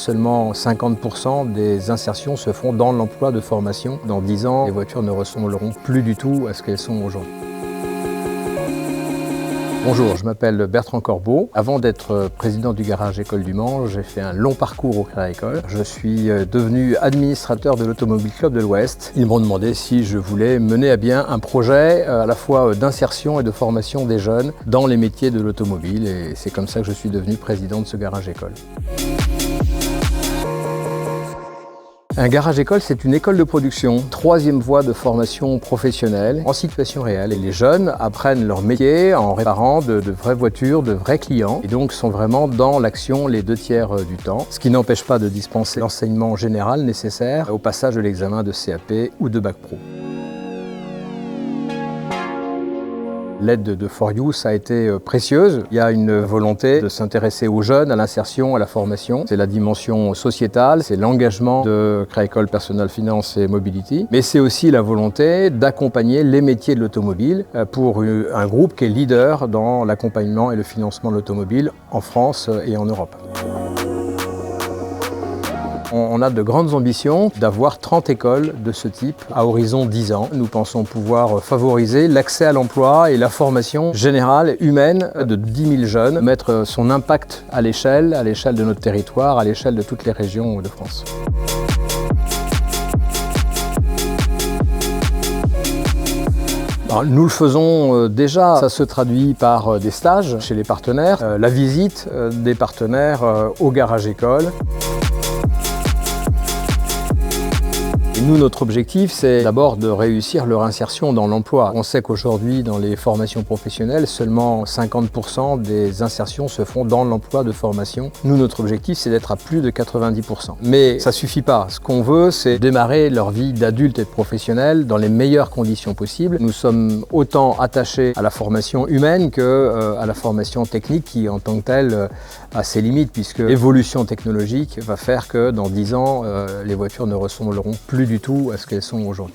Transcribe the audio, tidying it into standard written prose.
Seulement 50% des insertions se font dans l'emploi de formation. Dans 10 ans, les voitures ne ressembleront plus du tout à ce qu'elles sont aujourd'hui. Bonjour, je m'appelle Bertrand Corbeau. Avant d'être président du garage École du Mans, j'ai fait un long parcours au Crédit Agricole. Je suis devenu administrateur de l'Automobile Club de l'Ouest. Ils m'ont demandé si je voulais mener à bien un projet à la fois d'insertion et de formation des jeunes dans les métiers de l'automobile. Et c'est comme ça que je suis devenu président de ce garage École. Un garage école, c'est une école de production, troisième voie de formation professionnelle en situation réelle. Et les jeunes apprennent leur métier en réparant de vraies voitures, de vrais clients, et donc sont vraiment dans l'action les 2/3 du temps, ce qui n'empêche pas de dispenser l'enseignement général nécessaire au passage de l'examen de CAP ou de Bac Pro. L'aide de For You a été précieuse. Il y a une volonté de s'intéresser aux jeunes, à l'insertion, à la formation. C'est la dimension sociétale, c'est l'engagement de Crédit Agricole Personal Finance et Mobility. Mais c'est aussi la volonté d'accompagner les métiers de l'automobile pour un groupe qui est leader dans l'accompagnement et le financement de l'automobile en France et en Europe. On a de grandes ambitions d'avoir 30 écoles de ce type à horizon 10 ans. Nous pensons pouvoir favoriser l'accès à l'emploi et la formation générale humaine de 10 000 jeunes, mettre son impact à l'échelle de notre territoire, à l'échelle de toutes les régions de France. Alors, nous le faisons déjà, ça se traduit par des stages chez les partenaires, la visite des partenaires au garage école. Nous, notre objectif, c'est d'abord de réussir leur insertion dans l'emploi. On sait qu'aujourd'hui, dans les formations professionnelles, seulement 50% des insertions se font dans l'emploi de formation. Nous, notre objectif, c'est d'être à plus de 90%. Mais ça ne suffit pas. Ce qu'on veut, c'est démarrer leur vie d'adulte et de professionnel dans les meilleures conditions possibles. Nous sommes autant attachés à la formation humaine qu'à la formation technique qui, en tant que telle, a ses limites, puisque l'évolution technologique va faire que dans 10 ans, les voitures ne ressembleront plus du tout à ce qu'elles sont aujourd'hui.